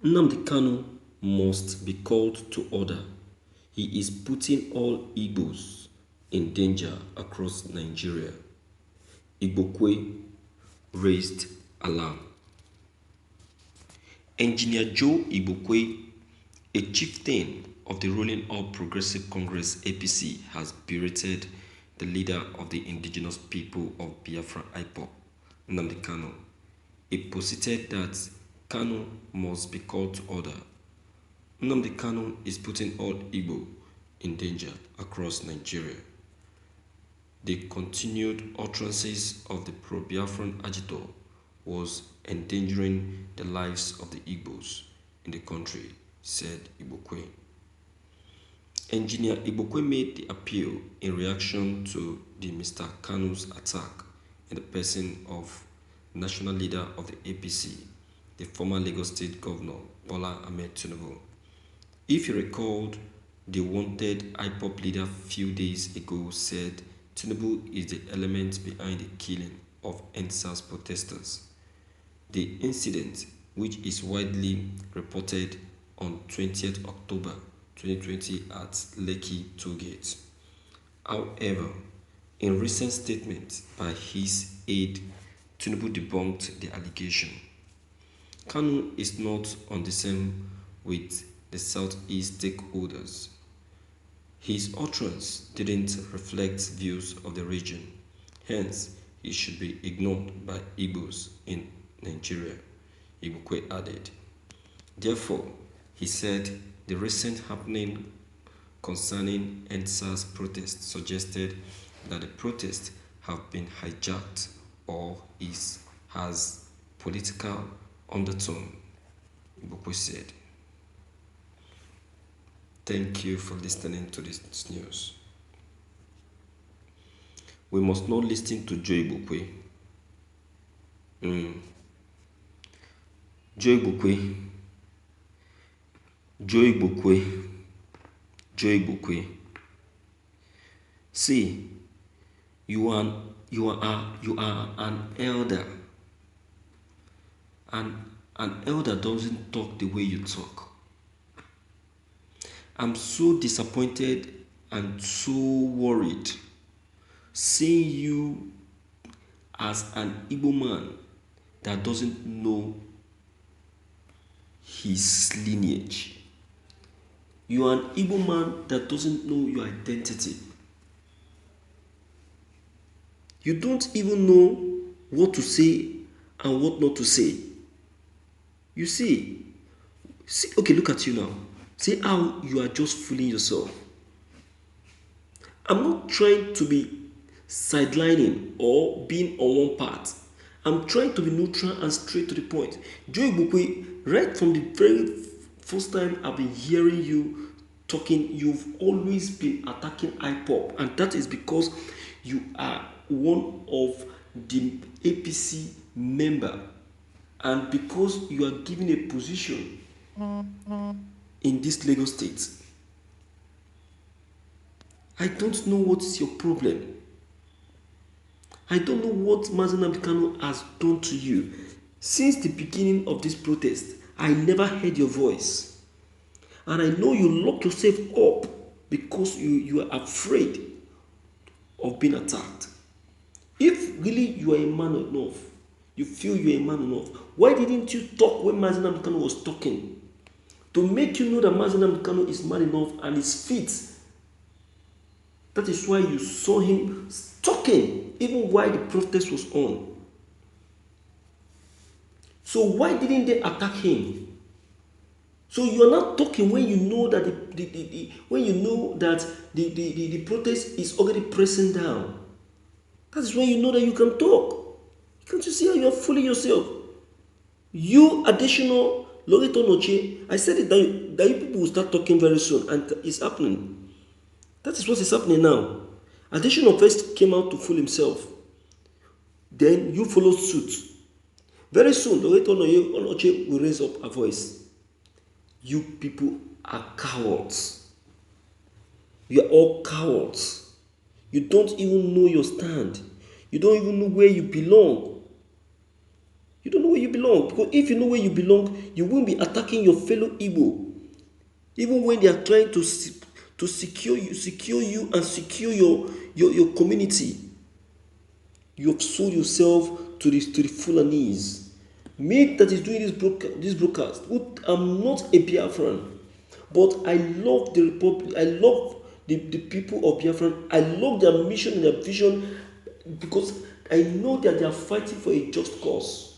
Nnamdi Kanu must be called to order. He is putting all Igbos in danger across Nigeria. Igbokwe raised alarm. Engineer Joe Igbokwe, a chieftain of the ruling All Progressive Congress (APC), has berated the leader of the indigenous people of Biafra IPOB, Nnamdi Kanu. He posited that Kanu must be called to order. Nnamdi Kanu is putting all Igbo in danger across Nigeria. The continued utterances of the pro-Biafran agitator was endangering the lives of the Igbos in the country, said Igbokwe. Engineer Igbokwe made the appeal in reaction to the Mr. Kanu's attack in the person of national leader of the APC, the former Lagos State Governor Bola Ahmed Tinubu. If you recalled, the wanted IPOP leader few days ago said Tinubu is the element behind the killing of NSAS protesters. The incident, which is widely reported on 20th October 2020 at Lekki Tollgate. However, in recent statements by his aide, Tinubu debunked the allegation. Kanu is not on the same with the Southeast stakeholders. His utterance didn't reflect views of the region, hence he should be ignored by Igbos in Nigeria, Igbokwe added. Therefore, he said the recent happening concerning NSAS protests suggested that the protests have been hijacked or has political undertone, Igbokwe said. Thank you for listening to this news. We must not listen to Joe Igbokwe. Joe Igbokwe. Joe Igbokwe. Joe Igbokwe. See, you are an elder. An elder doesn't talk the way you talk. I'm so disappointed and so worried seeing you as an Igbo man that doesn't know his lineage. You are an Igbo man that doesn't know your identity. You don't even know what to say and what not to say. You see, okay, look at you now. See how you are just fooling yourself. I'm not trying to be sidelining or being on one part. I'm trying to be neutral and straight to the point. Joe Igbokwe, right from the very first time I've been hearing you talking, you've always been attacking IPOP, and that is because you are one of the APC member, and because you are given a position in this Lagos state. I don't know what is your problem. I don't know what Mazi Nnamdi Kanu has done to you. Since the beginning of this protest, I never heard your voice. And I know you lock yourself up because you are afraid of being attacked. If really you are a man enough, you feel you are a man enough, why didn't you talk when Mazi Nnamdi Kanu was talking? To make you know that Mazi Nnamdi Kanu is man enough and is fit. That is why you saw him talking even while the protest was on. So why didn't they attack him? So you are not talking when you know that the protest is already pressing down. That is when you know that you can talk. Can't you see how you are fooling yourself? You additional Loreto Noche, I said it that you people will start talking very soon, and it's happening. That is what is happening now. Additional first came out to fool himself. Then you follow suit. Very soon, Loreto Noche will raise up a voice. You people are cowards. You are all cowards. You don't even know your stand. You don't even know where you belong. You don't know where you belong. Because if you know where you belong, you won't be attacking your fellow Igbo. Even when they are trying to secure you and secure your community. You have sold yourself to the Fulanese. Me that is doing this broadcast, I'm not a Biafran, but I love the republic. I love the people of Biafran. I love their mission and their vision because I know that they are fighting for a just cause.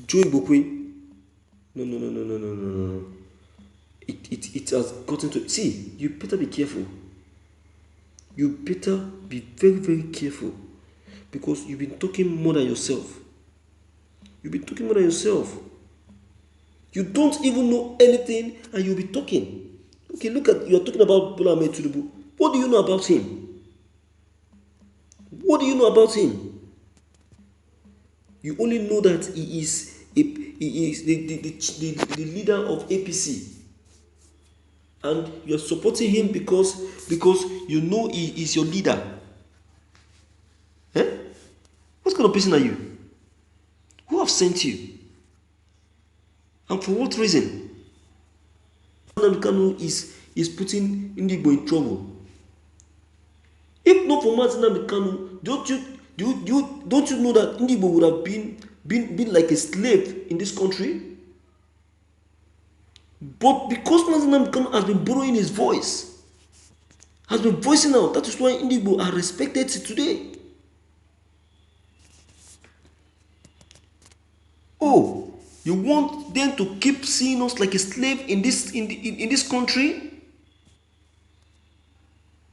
Joe Igbokwe, no, no, no, no, no, no, no, no. It has gotten to see. You better be careful. You better be very, very careful because you've been talking more than yourself. You've been talking more than yourself. You don't even know anything and you'll be talking. Okay, look at, you're talking about Bola Ahmed Tinubu. What do you know about him? What do you know about him? You only know that he is the leader of APC. And you're supporting him because you know he is your leader. Eh? What kind of person are you? Who have sent you? And for what reason? Kanu is putting Ndigbo in trouble. If not for Nnamdi Kanu, don't you know that Ndigbo would have been like a slave in this country? But because Nnamdi Kanu has been borrowing his voice, has been voicing out, that is why Ndigbo are respected today. Oh, you want them to keep seeing us like a slave in this country?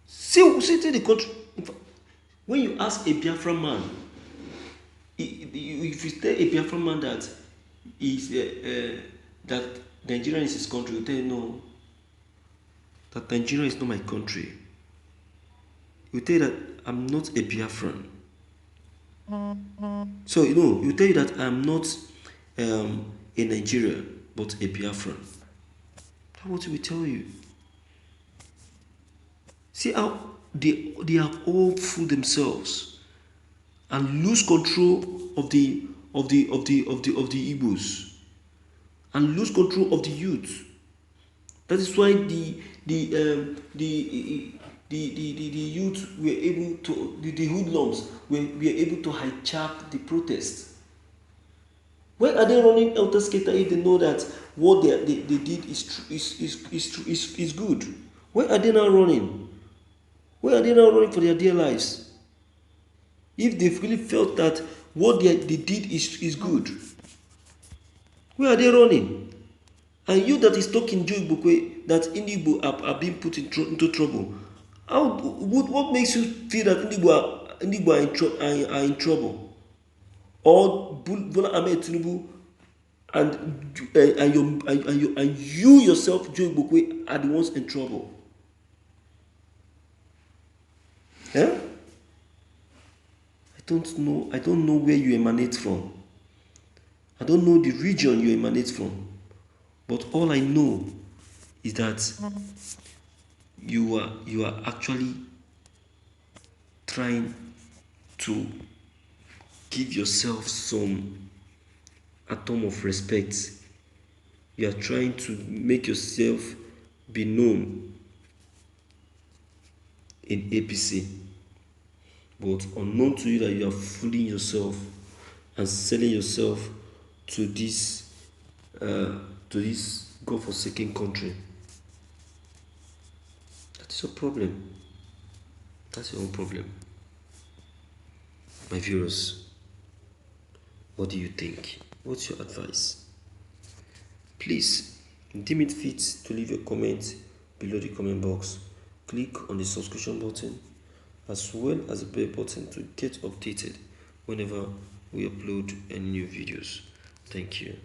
See the country. When you ask a Biafra man, if you tell a Biafra man that that Nigeria is his country, you tell him no. That Nigeria is not my country. You tell that I'm not a Biafran. So you tell you that I'm not a Nigerian, but a Biafran. That's what we tell you. See how they have all fooled themselves and lose control of the Igbos and lose control of the youth. That is why the youth were able to, the hoodlums were able to hijack the protest. Why are they running helter skelter if they know that what they did is good? Why are they now running? Why are they now running for their dear lives? If they really felt that what they did is good, why are they running? And you that is talking Joe Igbokwe, that Ndigbo are being put into trouble, what makes you feel that Ndigbo are in trouble? Or Bola Ahmed Tinubu and you yourself, Joe Igbokwe, are the ones in trouble? Yeah? I don't know where you emanate from. I don't know the region you emanate from. But all I know is that you are actually trying to give yourself some atom of respect. You are trying to make yourself be known in APC. But unknown to you that you are fooling yourself and selling yourself to this godforsaken country. That's your problem. That's your own problem. My viewers, what do you think? What's your advice? Please deem it fit to leave a comment below the comment box. Click on the subscription button as well as the bell button to get updated whenever we upload any new videos. Thank you.